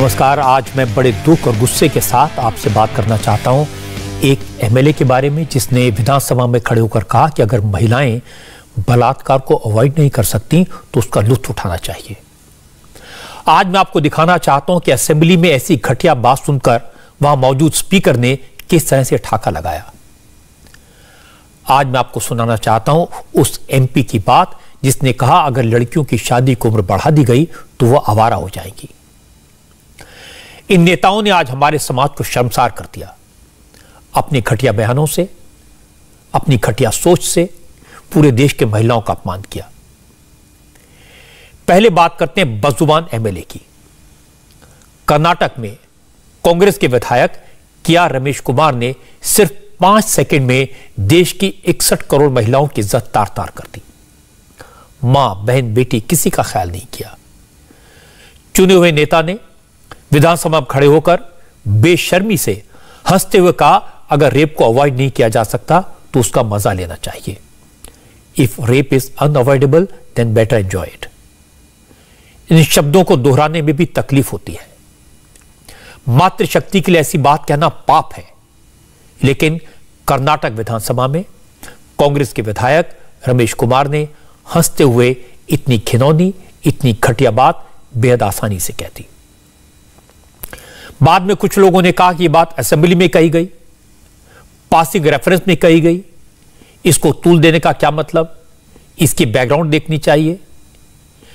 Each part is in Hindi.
नमस्कार। आज मैं बड़े दुख और गुस्से के साथ आपसे बात करना चाहता हूं एक एमएलए के बारे में जिसने विधानसभा में खड़े होकर कहा कि अगर महिलाएं बलात्कार को अवॉइड नहीं कर सकती तो उसका लुत्फ उठाना चाहिए। आज मैं आपको दिखाना चाहता हूं कि असेंबली में ऐसी घटिया बात सुनकर वहां मौजूद स्पीकर ने किस तरह से ठाका लगाया। आज मैं आपको सुनाना चाहता हूं उस एमपी की बात जिसने कहा अगर लड़कियों की शादी की उम्र बढ़ा दी गई तो वह आवारा हो जाएगी। इन नेताओं ने आज हमारे समाज को शर्मसार कर दिया। अपने घटिया बयानों से, अपनी घटिया सोच से पूरे देश के महिलाओं का अपमान किया। पहले बात करते हैं बदजुबान एमएलए की। कर्नाटक में कांग्रेस के विधायक किया रमेश कुमार ने सिर्फ 5 सेकंड में देश की 61 करोड़ महिलाओं की इज्जत तार तार कर दी। मां, बहन, बेटी किसी का ख्याल नहीं किया। चुने हुए नेता ने विधानसभा में खड़े होकर बेशर्मी से हंसते हुए कहा अगर रेप को अवॉइड नहीं किया जा सकता तो उसका मजा लेना चाहिए। If rape is unavoidable then better enjoy it. इन शब्दों को दोहराने में भी तकलीफ होती है। मातृशक्ति के लिए ऐसी बात कहना पाप है, लेकिन कर्नाटक विधानसभा में कांग्रेस के विधायक रमेश कुमार ने हंसते हुए इतनी घिनौनी, इतनी घटिया बात बेहद आसानी से कह दी। बाद में कुछ लोगों ने कहा कि यह बात असेंबली में कही गई, पासिंग रेफरेंस में कही गई, इसको तूल देने का क्या मतलब, इसकी बैकग्राउंड देखनी चाहिए।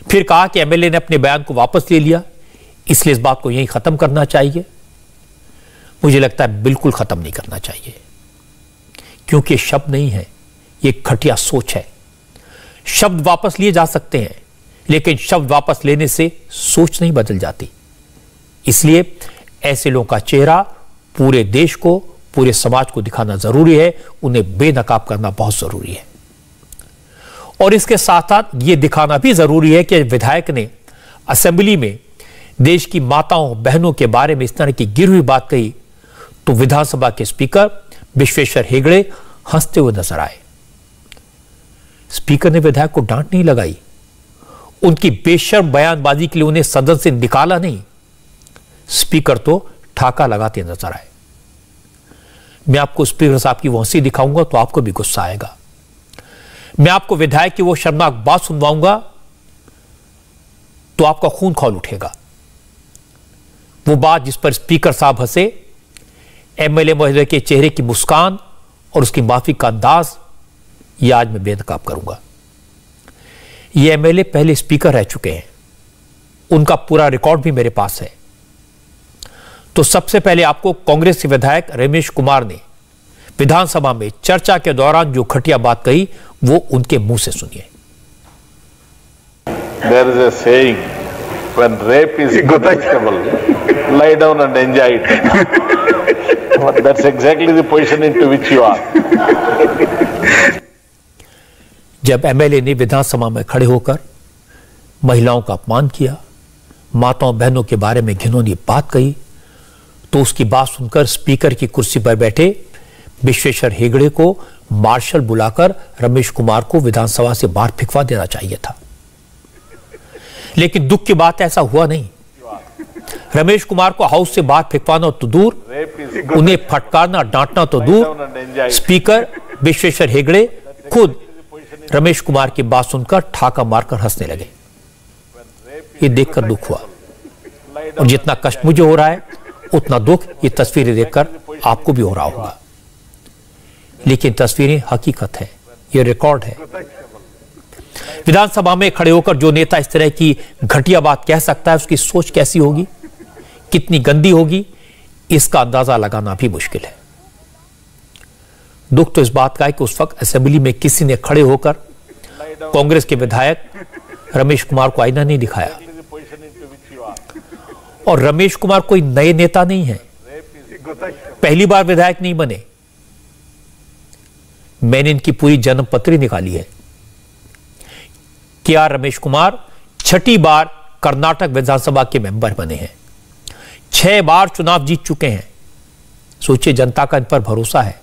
फिर कहा कि एमएलए ने अपने बयान को वापस ले लिया, इसलिए इस बात को यहीं खत्म करना चाहिए। मुझे लगता है बिल्कुल खत्म नहीं करना चाहिए, क्योंकि ये शब्द नहीं है, ये घटिया सोच है। शब्द वापस लिए जा सकते हैं, लेकिन शब्द वापस लेने से सोच नहीं बदल जाती। इसलिए ऐसे लोगों का चेहरा पूरे देश को, पूरे समाज को दिखाना जरूरी है, उन्हें बेनकाब करना बहुत जरूरी है। और इसके साथ साथ यह दिखाना भी जरूरी है कि विधायक ने असेंबली में देश की माताओं, बहनों के बारे में इस तरह की गिरी हुई बात कही तो विधानसभा के स्पीकर विश्वेश्वर हेगड़े हंसते हुए नजर आए। स्पीकर ने विधायक को डांट नहीं लगाई, उनकी बेशर्म बयानबाजी के लिए उन्हें सदन से निकाला नहीं। स्पीकर तो ठाका लगाते नजर आए। मैं आपको स्पीकर साहब की वो हंसी दिखाऊंगा तो आपको भी गुस्सा आएगा। मैं आपको विधायक की वो शर्मनाक बात सुनवाऊंगा तो आपका खून खौल उठेगा। वो बात जिस पर स्पीकर साहब हंसे, एमएलए महोदय के चेहरे की मुस्कान और उसकी माफी का अंदाज, यह आज मैं बेनकाब करूंगा। ये एमएलए पहले स्पीकर रह चुके हैं, उनका पूरा रिकॉर्ड भी मेरे पास है। तो सबसे पहले आपको कांग्रेस के विधायक रमेश कुमार ने विधानसभा में चर्चा के दौरान जो घटिया बात कही वो उनके मुंह से सुनिए। There is a saying, when rape is punishable, lie down and enjoy it. That's exactly the position into which you are. जब एमएलए ने विधानसभा में खड़े होकर महिलाओं का अपमान किया, माताओं बहनों के बारे में घिनौनी बात कही, तो उसकी बात सुनकर स्पीकर की कुर्सी पर बैठे विश्वेश्वर हेगड़े को मार्शल बुलाकर रमेश कुमार को विधानसभा से बाहर फेंकवा देना चाहिए था। लेकिन दुख की बात ऐसा हुआ नहीं। रमेश कुमार को हाउस से बाहर फेंकवाना तो दूर, उन्हें फटकारना, डांटना तो दूर, स्पीकर विश्वेश्वर हेगड़े खुद रमेश कुमार की बात सुनकर ठाका मारकर हंसने लगे। ये देखकर दुख हुआ, और जितना कष्ट मुझे हो रहा है उतना दुख ये तस्वीरें देखकर आपको भी हो रहा होगा। लेकिन तस्वीरें हकीकत है, ये रिकॉर्ड है। विधानसभा में खड़े होकर जो नेता इस तरह की घटिया बात कह सकता है, उसकी सोच कैसी होगी, कितनी गंदी होगी, इसका अंदाजा लगाना भी मुश्किल है। दुख तो इस बात का है कि उस वक्त असेंबली में किसी ने खड़े होकर कांग्रेस के विधायक रमेश कुमार को आईना नहीं दिखाया। और रमेश कुमार कोई नए नेता नहीं है, पहली बार विधायक नहीं बने। मैंने इनकी पूरी जन्मपत्री निकाली है। क्या रमेश कुमार 6ठी बार कर्नाटक विधानसभा के मेंबर बने हैं, 6 बार चुनाव जीत चुके हैं। सोचिए, जनता का इन पर भरोसा है।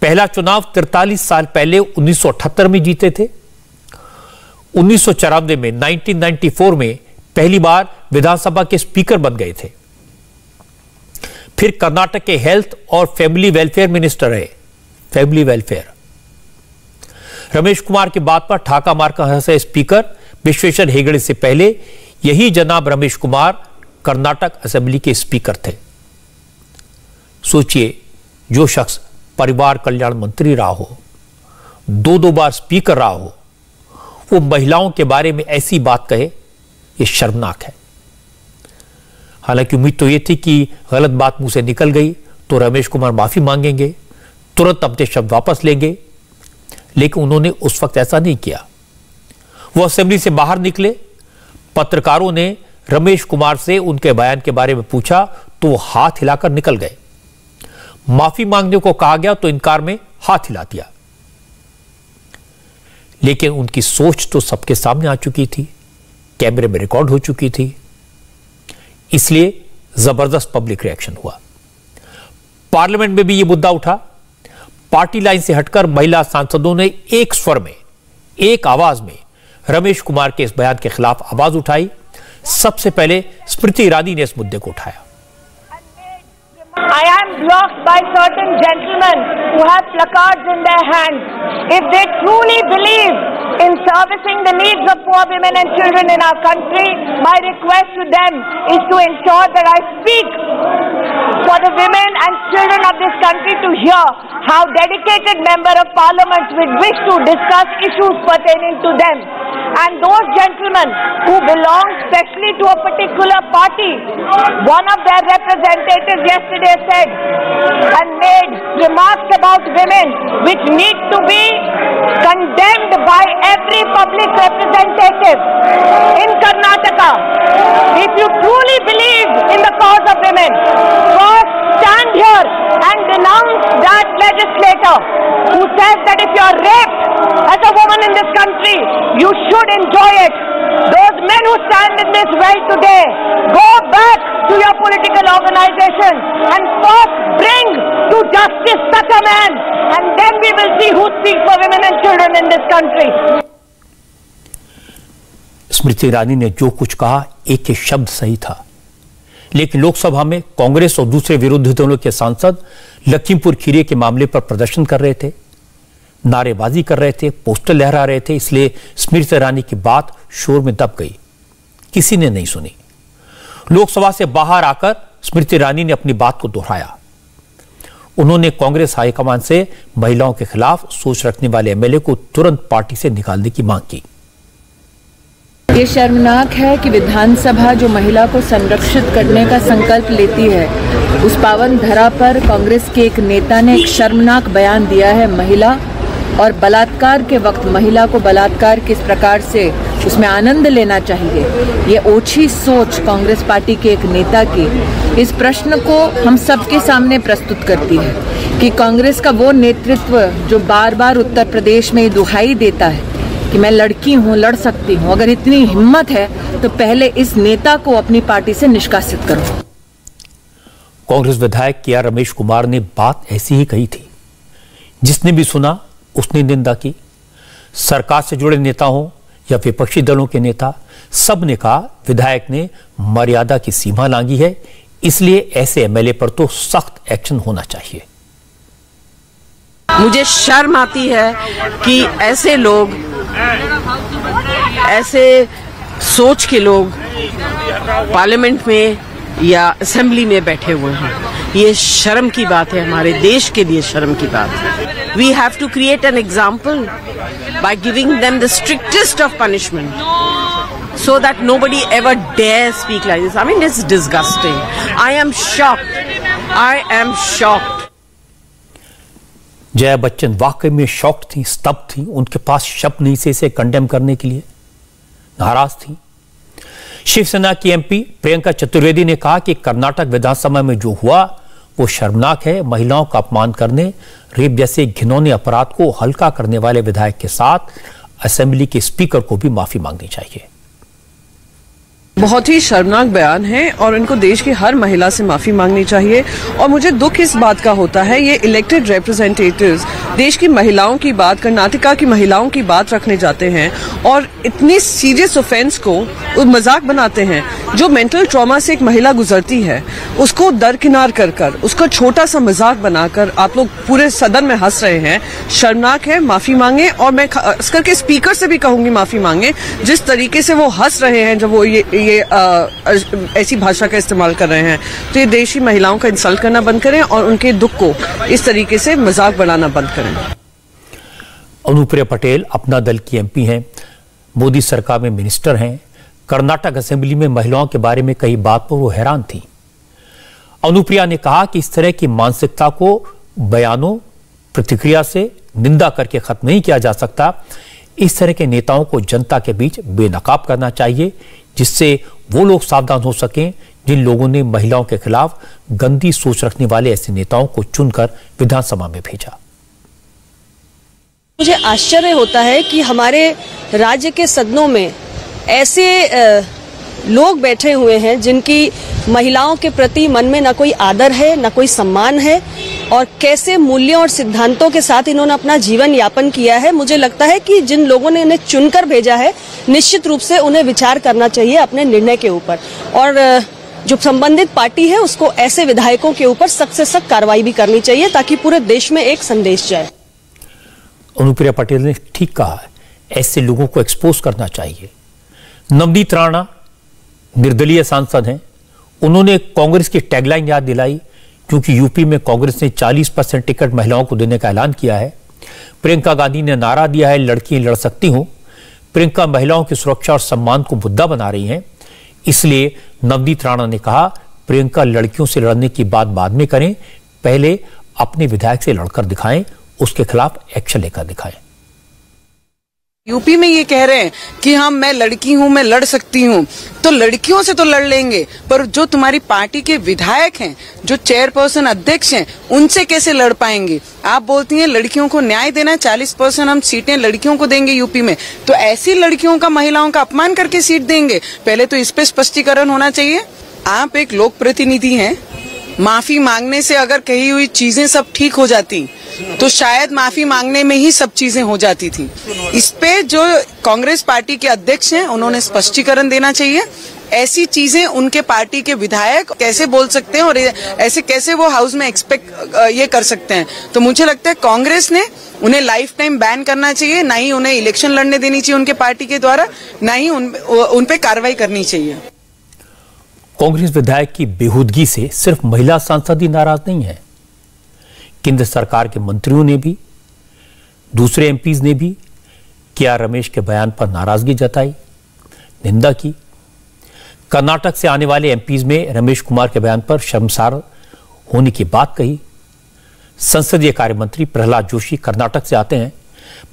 पहला चुनाव 43 साल पहले 1978 में जीते थे। 1994 में 1994 में पहली बार विधानसभा के स्पीकर बन गए थे। फिर कर्नाटक के हेल्थ और फैमिली वेलफेयर मिनिस्टर रहे। Family welfare. रमेश कुमार की बात पर ठाका मारकर हंसे स्पीकर विश्वेश्वर हेगड़े से पहले यही जनाब रमेश कुमार कर्नाटक असेंबली के स्पीकर थे। सोचिए, जो शख्स परिवार कल्याण मंत्री रहा हो, दो बार स्पीकर रहा हो, वो महिलाओं के बारे में ऐसी बात कहे, ये शर्मनाक है। हालांकि उम्मीद तो ये थी कि गलत बात मुंह से निकल गई तो रमेश कुमार माफी मांगेंगे, तुरंत अपने शब्द वापस लेंगे, लेकिन उन्होंने उस वक्त ऐसा नहीं किया। वो असेंबली से बाहर निकले, पत्रकारों ने रमेश कुमार से उनके बयान के बारे में पूछा तो वो हाथ हिलाकर निकल गए। माफी मांगने को कहा गया तो इनकार में हाथ हिला दिया। लेकिन उनकी सोच तो सबके सामने आ चुकी थी, कैमरे में रिकॉर्ड हो चुकी थी, इसलिए जबरदस्त पब्लिक रिएक्शन हुआ। पार्लियामेंट में भी यह मुद्दा उठा। पार्टी लाइन से हटकर महिला सांसदों ने एक स्वर में, एक आवाज में रमेश कुमार के इस बयान के खिलाफ आवाज उठाई। सबसे पहले स्मृति ईरानी ने इस मुद्दे को उठाया। I am blocked by certain gentlemen who have placards in their hands. If they truly believe in servicing the needs of poor women and children in our country, my request to them is to ensure that I speak for the women and children of this country to hear how dedicated member of parliament would wish to discuss issues pertaining to them. And those gentlemen who belong specially to a particular party, one of their representatives yesterday said and made remarks about women which need to be condemned by every public representative in Karnataka. If you truly believe in the cause of women, first stand here and denounce that legislator who says that if you are raped as a woman in this country, you should enjoy it. Those men who stand in this well today, go back to your political organization and first bring to justice such a man, and then we will see who speaks for women and children in this country. Smriti Irani ने जो कुछ कहा एक एक शब्द सही था, लेकिन लोकसभा में कांग्रेस और दूसरे विरोधी दलों के सांसद लखीमपुर खीरी के मामले पर प्रदर्शन कर रहे थे, नारेबाजी कर रहे थे, पोस्टर लहरा रहे थे। इसलिए स्मृति ईरानी की बात शोर में दब गई, किसी ने नहीं सुनी। लोकसभा से बाहर आकर स्मृति ईरानी ने अपनी बात को दोहराया। उन्होंने कांग्रेस हाईकमान से महिलाओं के खिलाफ सोच रखने वाले एमएलए को तुरंत पार्टी से निकालने की मांग की। ये शर्मनाक है कि विधानसभा जो महिला को संरक्षित करने का संकल्प लेती है, उस पावन धरा पर कांग्रेस के एक नेता ने एक शर्मनाक बयान दिया है। महिला और बलात्कार के वक्त महिला को बलात्कार किस प्रकार से उसमें आनंद लेना चाहिए, ये ओछी सोच कांग्रेस पार्टी के एक नेता की इस प्रश्न को हम सबके सामने प्रस्तुत करती है कि कांग्रेस का वो नेतृत्व जो बार बार उत्तर प्रदेश में दुहाई देता है कि मैं लड़की हूँ, लड़ सकती हूँ, अगर इतनी हिम्मत है तो पहले इस नेता को अपनी पार्टी से निष्कासित करो। कांग्रेस विधायक के आर रमेश कुमार ने बात ऐसी ही कही थी। जिसने भी सुना उसने निंदा की। सरकार से जुड़े नेता हों या विपक्षी दलों के नेता, सब ने कहा विधायक ने मर्यादा की सीमा लांघी है, इसलिए ऐसे एमएलए पर तो सख्त एक्शन होना चाहिए। मुझे शर्म आती है कि ऐसे लोग, ऐसे सोच के लोग पार्लियामेंट में या असेंबली में बैठे हुए हैं। ये शर्म की बात है, हमारे देश के लिए शर्म की बात है। We have to create an example by giving them the strictest of punishment so that nobody ever dares speak like this. I mean, it's disgusting. I am shocked. I am shocked. Jaya Bachchan वाकई में शॉक्ड थी, स्तब्ध थी। उनके पास शब्द नहीं से इसे कंडेम करने के लिए, नाराज थी। शिवसेना की एमपी प्रियंका चतुर्वेदी ने कहा कि कर्नाटक विधानसभा में जो हुआ वो शर्मनाक है। महिलाओं का अपमान करने, रेप जैसे घिनौने अपराध को हल्का करने वाले विधायक के साथ असेंबली के स्पीकर को भी माफी मांगनी चाहिए। I am blocked by certain gentlemen who have placards in their hands. If they truly believe in servicing the needs of poor women and children in our country, my request to them is to ensure that I speak for the women and children of this country. And those gentlemen who belong specially to a particular party, one of their representatives yesterday said and made remarks about women which need to be condemned by every public representative in Karnataka. If you truly believe in the cause of women, first stand here and denounce that legislator who says that if you are raped as a woman in this country, you should enjoy it. Those men who stand in this well today, go back to your political organization and first bring to justice such a man, and then we will see who speaks for women and children in this country. बहुत ही शर्मनाक बयान है और इनको देश की हर महिला से माफी मांगनी चाहिए। और मुझे दुख इस बात का होता है, ये इलेक्टेड रिप्रेजेंटेटिव्स देश की महिलाओं की बात, कर्नाटका की महिलाओं की बात रखने जाते हैं और इतनी सीरियस ऑफेंस को मजाक बनाते हैं। जो मेंटल ट्रॉमा से एक महिला गुजरती है उसको दरकिनार कर उसका छोटा सा मजाक बनाकर आप लोग पूरे सदन में हंस रहे हैं, शर्मनाक है। माफी मांगे और मैं खास करके स्पीकर से भी कहूंगी माफी मांगे। जिस तरीके से वो हंस रहे हैं जब वो ये ऐसी भाषा का इस्तेमाल कर रहे हैं, तो ये देशी महिलाओं का इंसल्ट करना बंद करें और उनके दुख को इस तरीके से मजाक बनाना बंद करें। अनुप्रिया पटेल अपना दल की एमपी हैं, मोदी सरकार में मिनिस्टर हैं। कर्नाटक असेंबली में महिलाओं के बारे में कई बात पर वो हैरान थी। अनुप्रिया ने कहा कि इस तरह की मानसिकता को बयानों, प्रतिक्रिया से निंदा करके खत्म नहीं किया जा सकता। इस तरह के नेताओं को जनता के बीच बेनकाब करना चाहिए, जिससे वो लोग सावधान हो सकें जिन लोगों ने महिलाओं के खिलाफ गंदी सोच रखने वाले ऐसे नेताओं को चुनकर विधानसभा में भेजा। मुझे आश्चर्य होता है कि हमारे राज्य के सदनों में ऐसे लोग बैठे हुए हैं जिनकी महिलाओं के प्रति मन में न कोई आदर है, न कोई सम्मान है, और कैसे मूल्यों और सिद्धांतों के साथ इन्होंने अपना जीवन यापन किया है। मुझे लगता है कि जिन लोगों ने इन्हें चुनकर भेजा है, निश्चित रूप से उन्हें विचार करना चाहिए अपने निर्णय के ऊपर, और जो संबंधित पार्टी है उसको ऐसे विधायकों के ऊपर सख्त से सख्त कार्रवाई भी करनी चाहिए ताकि पूरे देश में एक संदेश जाए। अनुप्रिया पटेल ने ठीक कहा है, ऐसे लोगों को एक्सपोज करना चाहिए। नवनीत राणा निर्दलीय सांसद हैं, उन्होंने कांग्रेस की टैगलाइन याद दिलाई, क्योंकि यूपी में कांग्रेस ने 40% टिकट महिलाओं को देने का ऐलान किया है। प्रियंका गांधी ने नारा दिया है, लड़की लड़ सकती हूं। प्रियंका महिलाओं की सुरक्षा और सम्मान को मुद्दा बना रही हैं, इसलिए नवनीत राणा ने कहा प्रियंका लड़कियों से लड़ने की बात बाद में करें, पहले अपने विधायक से लड़कर दिखाएं, उसके खिलाफ एक्शन लेकर दिखाएं। यूपी में ये कह रहे हैं कि हम मैं लड़की हूँ, मैं लड़ सकती हूँ, तो लड़कियों से तो लड़ लेंगे, पर जो तुम्हारी पार्टी के विधायक हैं, जो चेयरपर्सन अध्यक्ष हैं, उनसे कैसे लड़ पाएंगे? आप बोलती हैं लड़कियों को न्याय देना, 40% हम सीटें लड़कियों को देंगे यूपी में, तो ऐसी लड़कियों का, महिलाओं का अपमान करके सीट देंगे? पहले तो इस पे स्पष्टीकरण होना चाहिए। आप एक लोक प्रतिनिधि हैं, माफी मांगने से अगर कही हुई चीजें सब ठीक हो जाती तो शायद माफी मांगने में ही सब चीजें हो जाती थी। इस पे जो कांग्रेस पार्टी के अध्यक्ष हैं उन्होंने स्पष्टीकरण देना चाहिए। ऐसी चीजें उनके पार्टी के विधायक कैसे बोल सकते हैं और ऐसे कैसे वो हाउस में एक्सपेक्ट ये कर सकते हैं? तो मुझे लगता है कांग्रेस ने उन्हें लाइफ टाइम बैन करना चाहिए, ना ही उन्हें इलेक्शन लड़ने देनी चाहिए उनके पार्टी के द्वारा, ना ही उन पे कार्रवाई करनी चाहिए। कांग्रेस विधायक की बेहूदगी से सिर्फ महिला सांसद ही नाराज नहीं है, केंद्र सरकार के मंत्रियों ने भी, दूसरे एमपीज ने भी के.आर. रमेश के बयान पर नाराजगी जताई, निंदा की। कर्नाटक से आने वाले एमपीज में रमेश कुमार के बयान पर शर्मसार होने की बात कही। संसदीय कार्य मंत्री प्रहलाद जोशी कर्नाटक से आते हैं।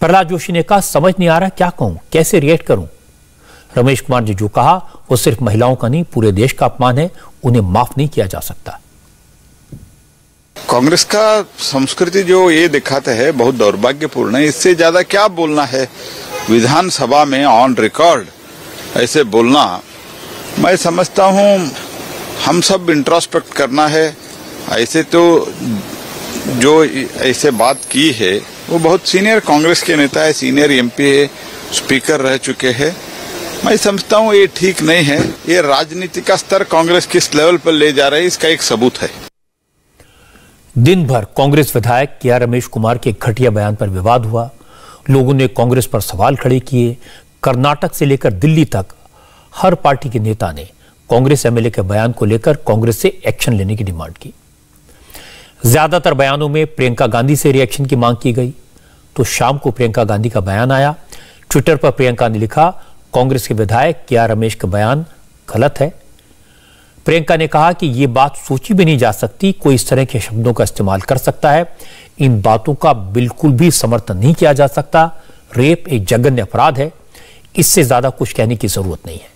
प्रहलाद जोशी ने कहा, समझ नहीं आ रहा क्या कहूं, कैसे रिएक्ट करूं। रमेश कुमार ने जो कहा वो सिर्फ महिलाओं का नहीं, पूरे देश का अपमान है, उन्हें माफ नहीं किया जा सकता। कांग्रेस का संस्कृति जो ये दिखाता है बहुत दुर्भाग्यपूर्ण है। इससे ज्यादा क्या बोलना है? विधानसभा में ऑन रिकॉर्ड ऐसे बोलना, मैं समझता हूँ हम सब इंट्रोस्पेक्ट करना है। ऐसे तो जो ऐसे बात की है वो बहुत सीनियर कांग्रेस के नेता है, सीनियर एमपी है, स्पीकर रह चुके हैं। मैं समझता हूँ ये ठीक नहीं है। ये राजनीति का स्तर कांग्रेस किस लेवल पर ले जा रही है इसका एक सबूत है। दिन भर कांग्रेस विधायक के.आर. रमेश कुमार के घटिया बयान पर विवाद हुआ। लोगों ने कांग्रेस पर सवाल खड़े किए। कर्नाटक से लेकर दिल्ली तक हर पार्टी के नेता ने कांग्रेस एमएलए के बयान को लेकर कांग्रेस से एक्शन लेने की डिमांड की। ज्यादातर बयानों में प्रियंका गांधी से रिएक्शन की मांग की गई। तो शाम को प्रियंका गांधी का बयान आया। ट्विटर पर प्रियंका ने लिखा, कांग्रेस के विधायक के.आर. रमेश का बयान गलत है। प्रियंका ने कहा कि यह बात सोची भी नहीं जा सकती, कोई इस तरह के शब्दों का इस्तेमाल कर सकता है। इन बातों का बिल्कुल भी समर्थन नहीं किया जा सकता। रेप एक जघन्य अपराध है, इससे ज्यादा कुछ कहने की जरूरत नहीं है।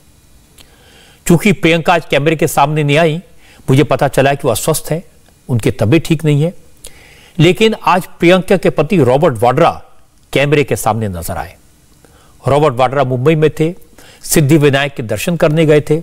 चूंकि प्रियंका आज कैमरे के सामने नहीं आई, मुझे पता चला कि वो अस्वस्थ है, उनकी तबीयत ठीक नहीं है। लेकिन आज प्रियंका के पति रॉबर्ट वाड्रा कैमरे के सामने नजर आए। रॉबर्ट वाड्रा मुंबई में थे, सिद्धि विनायक के दर्शन करने गए थे।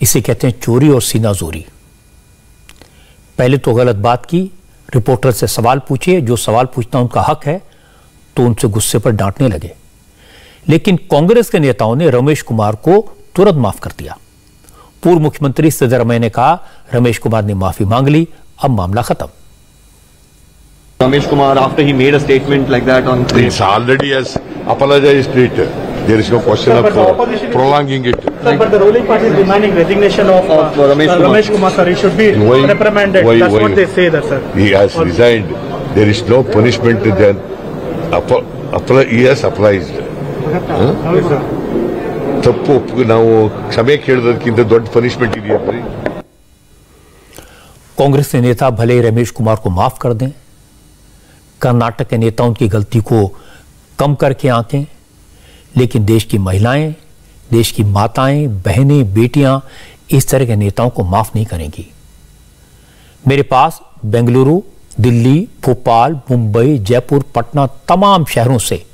इसे कहते हैं चोरी और सीनाजोरी। पहले तो गलत बात की, रिपोर्टर से सवाल पूछे, जो सवाल पूछना उनका हक है, तो उनसे गुस्से पर डांटने लगे। लेकिन कांग्रेस के नेताओं ने रमेश कुमार को तुरंत माफ कर दिया। पूर्व मुख्यमंत्री सिद्धरमैया ने कहा रमेश कुमार ने माफी मांग ली, अब मामला खत्म। Ramesh Kumar, after he made a statement like that on... It's already has apologized it. There is no question of prolonging it. Sir, but the ruling party is demanding resignation of Ramesh Kumar, sir. He should be reprimanded. That's what they say, sir. He has resigned. There is no punishment then. He has applied. ತಪ್ಪು ನಾವು ಕ್ಷಮೆ ಕೇಳೋದಕ್ಕಿಂತ ದೊಡ್ಡ ಪನಿಷ್ಮೆಂಟ್ ಇದೆಯಾ? कांग्रेस के नेता भले रमेश कुमार को माफ कर दें, कर्नाटक के नेता उनकी गलती को कम करके आंकें, लेकिन देश की महिलाएं, देश की माताएं, बहनें, बेटियां इस तरह के नेताओं को माफ नहीं करेंगी। मेरे पास बेंगलुरु, दिल्ली, भोपाल, मुंबई, जयपुर, पटना, तमाम शहरों से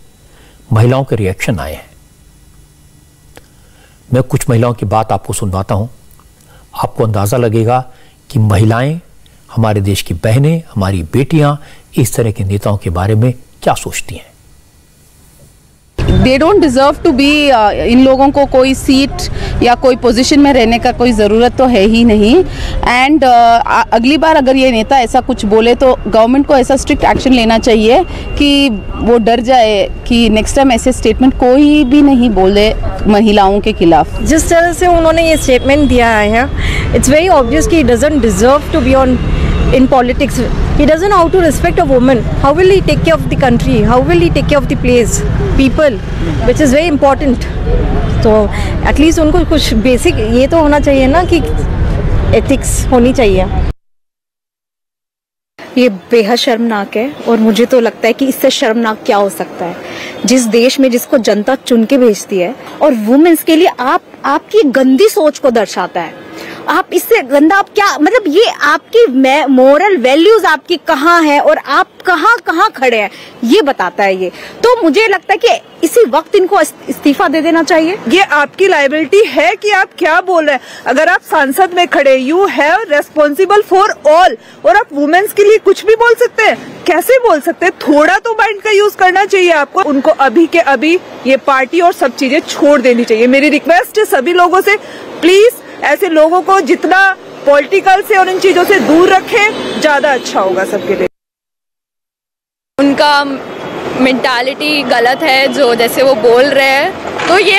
महिलाओं के रिएक्शन आए हैं। मैं कुछ महिलाओं की बात आपको सुनवाता हूं, आपको अंदाजा लगेगा कि महिलाएं, हमारे देश की बहनें, हमारी बेटियां इस तरह के नेताओं के बारे में क्या सोचती हैं। They don't deserve to be इन लोगों को कोई सीट या कोई पोजीशन में रहने का कोई ज़रूरत तो है ही नहीं। एंड अगली बार अगर ये नेता ऐसा कुछ बोले तो गवर्नमेंट को ऐसा स्ट्रिक्ट एक्शन लेना चाहिए कि वो डर जाए कि नेक्स्ट टाइम ऐसे स्टेटमेंट कोई भी नहीं बोले महिलाओं के खिलाफ। जिस तरह से उन्होंने ये स्टेटमेंट दिया है, इट्स वेरी ऑब्वियस कि he doesn't deserve to be on in politics. He doesn't know how to respect a woman. How will he take care of the country? How will he take care of the place, people, which is very important. So at least उनको कुछ basic ये तो होना चाहिए ना कि ethics होनी चाहिए। ये बेहद शर्मनाक है और मुझे तो लगता है कि इससे शर्मनाक क्या हो सकता है। जिस देश में जिसको जनता चुन के भेजती है और वुमेन्स के लिए आपकी गंदी सोच को दर्शाता है। आप इससे गंदा आप क्या मतलब ये आपकी मोरल वैल्यूज आपकी कहाँ है और आप कहाँ खड़े हैं ये बताता है ये। तो मुझे लगता है कि इसी वक्त इनको इस्तीफा दे देना चाहिए। ये आपकी लायबिलिटी है कि आप क्या बोल रहे हैं। अगर आप संसद में खड़े, you have responsible for all, और आप वुमेन्स के लिए कुछ भी बोल सकते हैं? कैसे बोल सकते हैं? थोड़ा तो माइंड का यूज करना चाहिए आपको। उनको अभी के अभी ये पार्टी और सब चीजें छोड़ देनी चाहिए। मेरी रिक्वेस्ट है सभी लोगों से, प्लीज ऐसे लोगों को जितना पॉलिटिकल से और इन चीजों से दूर रखें, ज्यादा अच्छा होगा सबके लिए। उनका मेंटालिटी गलत है, जो जैसे वो बोल रहे हैं, तो ये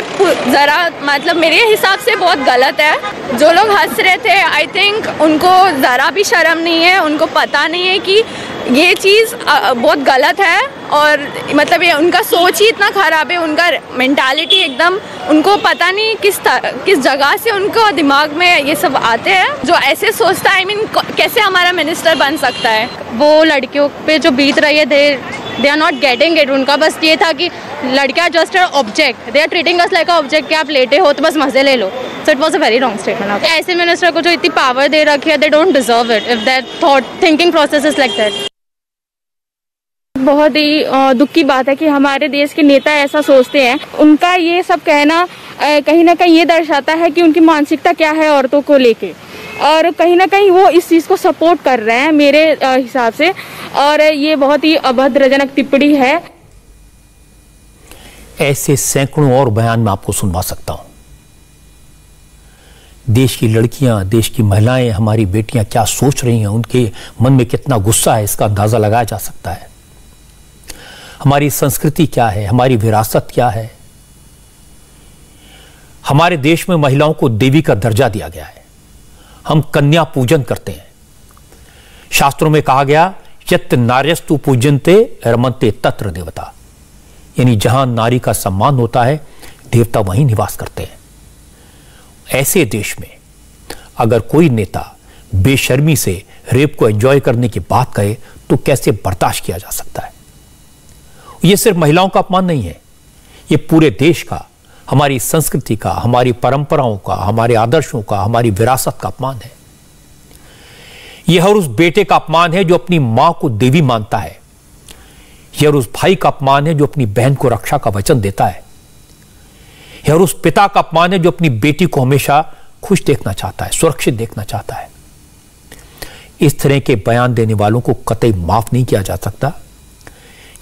ज़रा मतलब मेरे हिसाब से बहुत गलत है। जो लोग हंस रहे थे, आई थिंक उनको ज़रा भी शर्म नहीं है, उनको पता नहीं है कि ये चीज़ बहुत गलत है। और मतलब ये उनका सोच ही इतना ख़राब है, उनका मेंटालिटी एकदम, उनको पता नहीं किस जगह से उनको दिमाग में ये सब आते हैं जो ऐसे सोचता है। आई मीन कैसे हमारा मिनिस्टर बन सकता है। वो लड़कियों पे जो बीत रही है, they are not getting it. उनका बस ये था कि लड़कियां just object, they are treating us like a object कि आप लेटे हो तो बस मजे ले लो। So it was a very wrong statement. ऐसे मिनिस्टर को जो इतनी पावर दे रखी है, they don't deserve it if that thinking process is like that. बहुत ही दुख की बात है कि हमारे देश के नेता ऐसा सोचते हैं। उनका ये सब कहना कहीं ना कहीं ये दर्शाता है कि उनकी मानसिकता क्या है औरतों को लेके, और कहीं ना कहीं वो इस चीज़ को सपोर्ट कर रहे हैं मेरे हिसाब से, और ये बहुत ही अभद्रजनक टिप्पणी है। ऐसे सैकड़ों और बयान मैं आपको सुनवा सकता हूं। देश की लड़कियां, देश की महिलाएं, हमारी बेटियां क्या सोच रही हैं, उनके मन में कितना गुस्सा है, इसका अंदाजा लगाया जा सकता है। हमारी संस्कृति क्या है, हमारी विरासत क्या है। हमारे देश में महिलाओं को देवी का दर्जा दिया गया है। हम कन्या पूजन करते हैं। शास्त्रों में कहा गया, यत् नार्यस्तु पूज्यन्ते रमन्ते तत्र देवता, यानी जहां नारी का सम्मान होता है, देवता वहीं निवास करते हैं। ऐसे देश में अगर कोई नेता बेशर्मी से रेप को एंजॉय करने की बात कहे तो कैसे बर्दाश्त किया जा सकता है। यह सिर्फ महिलाओं का अपमान नहीं है, यह पूरे देश का, हमारी संस्कृति का, हमारी परंपराओं का, हमारे आदर्शों का, हमारी विरासत का अपमान है। यह हर उस बेटे का अपमान है जो अपनी मां को देवी मानता है। यह हर उस भाई का अपमान है जो अपनी बहन को रक्षा का वचन देता है। यह हर उस पिता का अपमान है जो अपनी बेटी को हमेशा खुश देखना चाहता है, सुरक्षित देखना चाहता है। इस तरह के बयान देने वालों को कतई माफ नहीं किया जा सकता।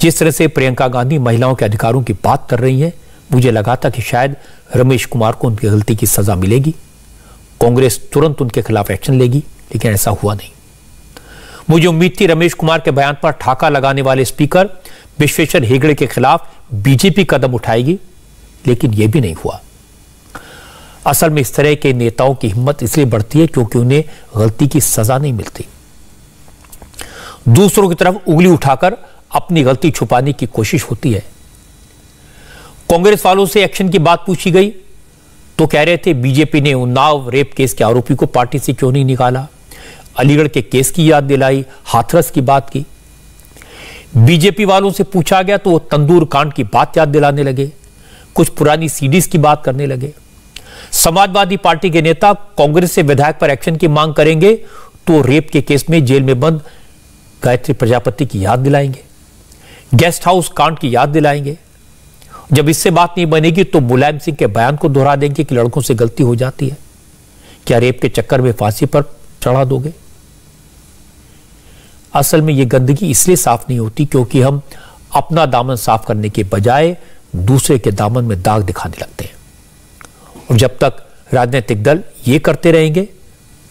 जिस तरह से प्रियंका गांधी महिलाओं के अधिकारों की बात कर रही हैं, मुझे लगा था कि शायद रमेश कुमार को उनकी गलती की सजा मिलेगी, कांग्रेस तुरंत उनके खिलाफ एक्शन लेगी, लेकिन ऐसा हुआ नहीं। मुझे उम्मीद थी रमेश कुमार के बयान पर ठाका लगाने वाले स्पीकर विश्वेश्वर हेगड़े के खिलाफ बीजेपी कदम उठाएगी, लेकिन यह भी नहीं हुआ। असल में इस तरह के नेताओं की हिम्मत इसलिए बढ़ती है क्योंकि उन्हें गलती की सजा नहीं मिलती। दूसरों की तरफ उंगली उठाकर अपनी गलती छुपाने की कोशिश होती है। कांग्रेस वालों से एक्शन की बात पूछी गई तो कह रहे थे बीजेपी ने उन्नाव रेप केस के आरोपी को पार्टी से क्यों नहीं निकाला, अलीगढ़ के केस की याद दिलाई, हाथरस की बात की। बीजेपी वालों से पूछा गया तो वो तंदूर कांड की बात याद दिलाने लगे, कुछ पुरानी सीडीज की बात करने लगे। समाजवादी पार्टी के नेता कांग्रेस से विधायक पर एक्शन की मांग करेंगे तो रेप के केस में जेल में बंद गायत्री प्रजापति की याद दिलाएंगे, गेस्ट हाउस कांड की याद दिलाएंगे। जब इससे बात नहीं बनेगी तो मुलायम सिंह के बयान को दोहरा देंगे कि लड़कों से गलती हो जाती है, क्या रेप के चक्कर में फांसी पर चढ़ा दोगे। असल में यह गंदगी इसलिए साफ नहीं होती क्योंकि हम अपना दामन साफ करने के बजाय दूसरे के दामन में दाग दिखाने लगते हैं। और जब तक राजनीतिक दल ये करते रहेंगे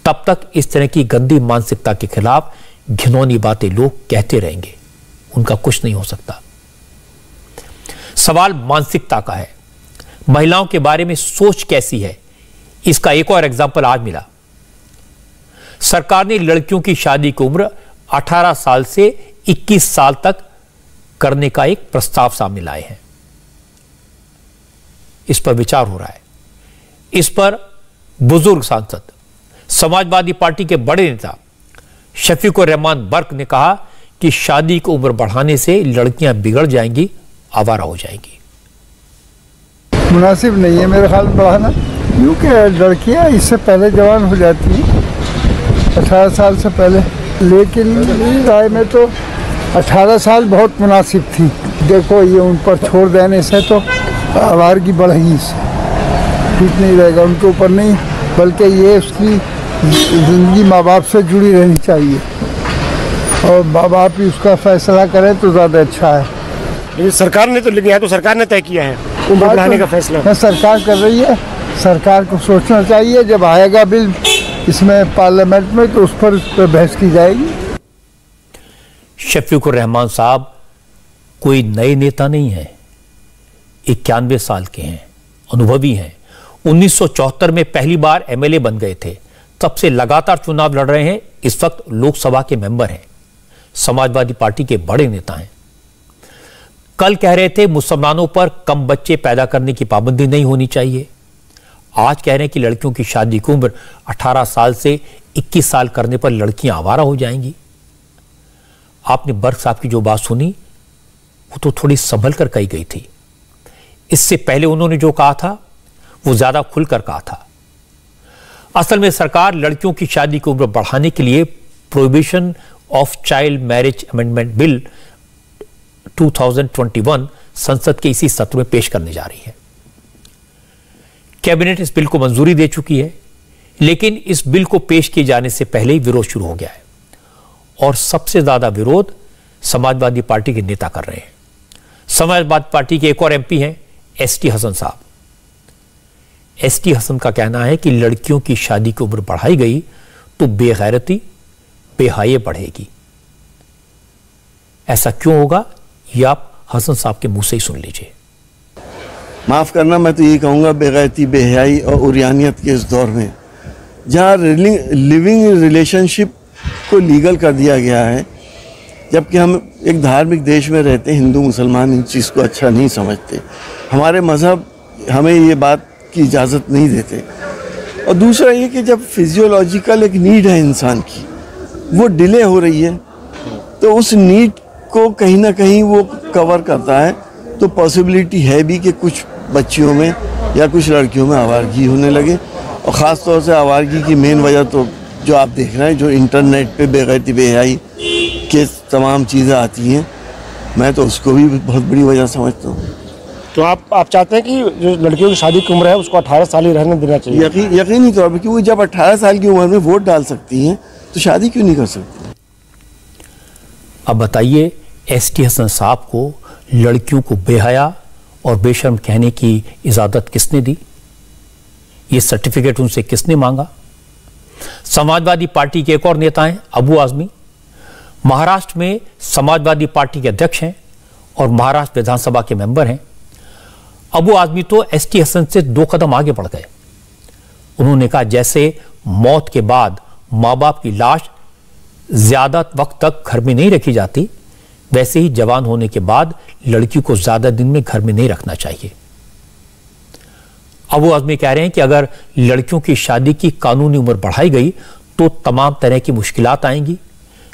तब तक इस तरह की गंदी मानसिकता के खिलाफ घिनौनी बातें लोग कहते रहेंगे, उनका कुछ नहीं हो सकता। सवाल मानसिकता का है, महिलाओं के बारे में सोच कैसी है, इसका एक और एग्जाम्पल आज मिला। सरकार ने लड़कियों की शादी की उम्र 18 साल से 21 साल तक करने का एक प्रस्ताव सामने लाए हैं। इस पर विचार हो रहा है। इस पर बुजुर्ग सांसद समाजवादी पार्टी के बड़े नेता शफीकुर रहमान बर्क ने कहा कि शादी की उम्र बढ़ाने से लड़कियां बिगड़ जाएंगी, आवारा हो जाएंगी। मुनासिब नहीं है मेरे ख्याल में बढ़ाना, क्योंकि लड़कियां इससे पहले जवान हो जाती हैं 18 साल से पहले। लेकिन मेरी राय में तो 18 साल बहुत मुनासिब थी। देखो ये उन पर छोड़ देने से तो आवारगी बढ़ेगी, ठीक नहीं रहेगा उनके ऊपर नहीं, बल्कि ये उसकी ज़िंदगी माँ बाप से जुड़ी रहनी चाहिए और माँ बाप ही उसका फैसला करें तो ज़्यादा अच्छा है। लेकिन सरकार ने तो लिया है, तो सरकार ने तय किया है उम्र बढ़ाने का फैसला। सरकार कर रही है, सरकार को सोचना चाहिए। जब आएगा बिल इसमें पार्लियामेंट में तो उस पर बहस की जाएगी। शफीकुर रहमान साहब कोई नए नेता नहीं है, 91 साल के हैं, अनुभवी हैं। 1974 में पहली बार एमएलए बन गए थे, तब से लगातार चुनाव लड़ रहे हैं। इस वक्त लोकसभा के मेंबर हैं, समाजवादी पार्टी के बड़े नेता हैं। कल कह रहे थे मुसलमानों पर कम बच्चे पैदा करने की पाबंदी नहीं होनी चाहिए, आज कह रहे हैं कि लड़कियों की शादी की उम्र 18 साल से 21 साल करने पर लड़कियां आवारा हो जाएंगी। आपने बर्क साहब की जो बात सुनी वो तो थोड़ी संभल कर कही गई थी। इससे पहले उन्होंने जो कहा था वो ज्यादा खुलकर कहा था। असल में सरकार लड़कियों की शादी की उम्र बढ़ाने के लिए prohibition of child marriage amendment bill 2021 संसद के इसी सत्र में पेश करने जा रही है। कैबिनेट इस बिल को मंजूरी दे चुकी है, लेकिन इस बिल को पेश किए जाने से पहले ही विरोध शुरू हो गया है और सबसे ज्यादा विरोध समाजवादी पार्टी के नेता कर रहे हैं। समाजवादी पार्टी के एक और एमपी हैं एसटी हसन साहब। एसटी हसन का कहना है कि लड़कियों की शादी की उम्र बढ़ाई गई तो बेगैरती बेहयाई बढ़ेगी। ऐसा क्यों होगा ये आप हसन साहब के मुंह से ही सुन लीजिए। माफ़ करना, मैं तो यही कहूँगा बेगैरती बेहयाई और उरियानियत के इस दौर में जहाँ लिविंग रिलेशनशिप को लीगल कर दिया गया है, जबकि हम एक धार्मिक देश में रहते हैं, हिंदू मुसलमान इन चीज़ को अच्छा नहीं समझते, हमारे मज़हब हमें ये बात की इजाज़त नहीं देते। और दूसरा ये कि जब फिजियोलॉजिकल एक नीड है इंसान की, वो डिले हो रही है तो उस नीड को कहीं ना कहीं वो कवर करता है, तो पॉसिबिलिटी है भी कि कुछ बच्चियों में या कुछ लड़कियों में आवारगी होने लगे। और ख़ास तौर से आवारगी की मेन वजह तो जो आप देख रहे हैं, जो इंटरनेट पे बेगैरती बेहयाई के तमाम चीज़ें आती हैं, मैं तो उसको भी बहुत बड़ी वजह समझता हूँ। तो आप चाहते हैं कि जो लड़कियों की शादी की उम्र है उसको 18 साल ही रहने देना चाहिए? यकीनी तौर पर, क्योंकि जब 18 साल की उम्र में वोट डाल सकती हैं तो शादी क्यों नहीं कर सकती? अब बताइए, एसटी हसन साहब को लड़कियों को बेहया और बेशर्म कहने की इजाजत किसने दी? ये सर्टिफिकेट उनसे किसने मांगा? समाजवादी पार्टी के एक और नेता हैं अबू आजमी, महाराष्ट्र में समाजवादी पार्टी के अध्यक्ष हैं और महाराष्ट्र विधानसभा के मेंबर हैं। अबू आजमी तो एसटी हसन से 2 कदम आगे बढ़ गए। उन्होंने कहा जैसे मौत के बाद मां बाप की लाश ज्यादा वक्त तक घर में नहीं रखी जाती, वैसे ही जवान होने के बाद लड़की को ज्यादा दिन में घर में नहीं रखना चाहिए। अबू आजमी कह रहे हैं कि अगर लड़कियों की शादी की कानूनी उम्र बढ़ाई गई तो तमाम तरह की मुश्किलात आएंगी,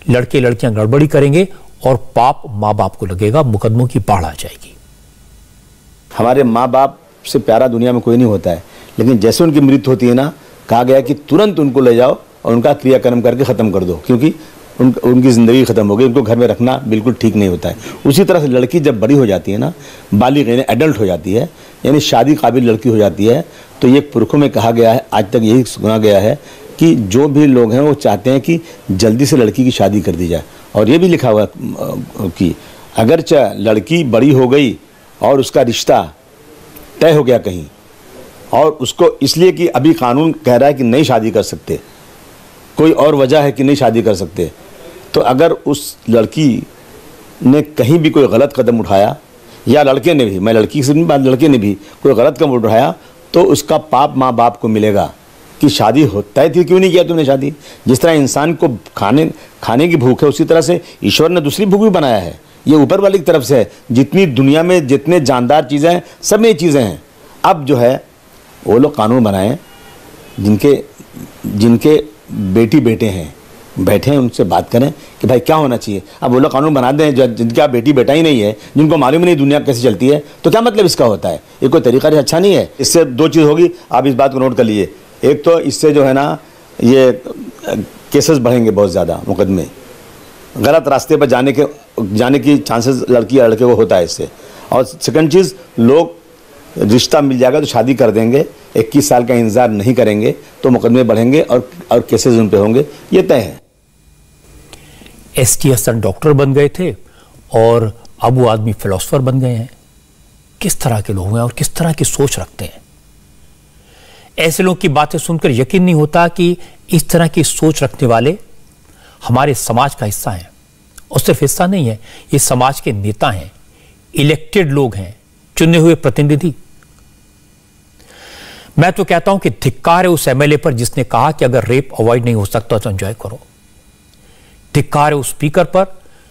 लड़के लड़कियां गड़बड़ी करेंगे और पाप माँ बाप को लगेगा, मुकदमों की बाढ़ आ जाएगी। हमारे माँ बाप से प्यारा दुनिया में कोई नहीं होता है, लेकिन जैसे उनकी मृत्यु होती है ना, कहा गया कि तुरंत उनको ले जाओ और उनका क्रियाक्रम करके ख़त्म कर दो, क्योंकि उनकी ज़िंदगी ख़त्म हो गई। उनको घर में रखना बिल्कुल ठीक नहीं होता है। उसी तरह से लड़की जब बड़ी हो जाती है ना, बालिग यानी एडल्ट हो जाती है, यानी शादी काबिल लड़की हो जाती है, तो ये पुरखों में कहा गया है, आज तक यही सुना गया है कि जो भी लोग हैं वो चाहते हैं कि जल्दी से लड़की की शादी कर दी जाए। और ये भी लिखा हुआ कि अगर लड़की बड़ी हो गई और उसका रिश्ता तय हो गया कहीं, और उसको इसलिए कि अभी कानून कह रहा है कि नहीं शादी कर सकते, कोई और वजह है कि नहीं शादी कर सकते, तो अगर उस लड़की ने कहीं भी कोई गलत कदम उठाया, या लड़के ने भी, मैं लड़की से नहीं बात, लड़के ने भी कोई गलत कदम उठाया, तो उसका पाप माँ बाप को मिलेगा कि शादी होता है थी, क्यों नहीं किया तुमने शादी। जिस तरह इंसान को खाने की भूख है, उसी तरह से ईश्वर ने दूसरी भूख भी बनाया है। ये ऊपर वाली की तरफ से है। जितनी दुनिया में जितने जानदार चीज़ें हैं, सब में ये चीज़ें हैं। अब जो है वो लोग कानून बनाएं, जिनके बेटी बेटे हैं, बैठे हैं, उनसे बात करें कि भाई क्या होना चाहिए। अब वो लोग कानून बना दें जिनका बेटी बेटा ही नहीं है, जिनको मालूम ही नहीं दुनिया कैसे चलती है, तो क्या मतलब इसका होता है? ये कोई तरीका अच्छा नहीं है। इससे 2 चीज़ होगी, आप इस बात को नोट कर लीजिए। एक तो इससे जो है ना, ये केसेस बढ़ेंगे बहुत ज़्यादा, मुकदमे, गलत रास्ते पर जाने की चांसेस लड़की या लड़के को होता है इससे। और सेकंड चीज़, लोग रिश्ता मिल जाएगा तो शादी कर देंगे, 21 साल का इंतजार नहीं करेंगे तो मुकदमे बढ़ेंगे और केसेस उन पे होंगे, ये तय है। एसटी हसन डॉक्टर बन गए थे और अबू आदमी फिलोसोफर बन गए हैं। किस तरह के लोग हैं और किस तरह की सोच रखते हैं। ऐसे लोग की बातें सुनकर यकीन नहीं होता कि इस तरह की सोच रखने वाले हमारे समाज का हिस्सा हैं। और सिर्फ हिस्सा नहीं है, ये समाज के नेता हैं, इलेक्टेड लोग हैं, चुने हुए प्रतिनिधि। मैं तो कहता हूं कि धिक्कार है उस एमएलए पर जिसने कहा कि अगर रेप अवॉइड नहीं हो सकता तो एंजॉय करो। धिक्कार है उस स्पीकर पर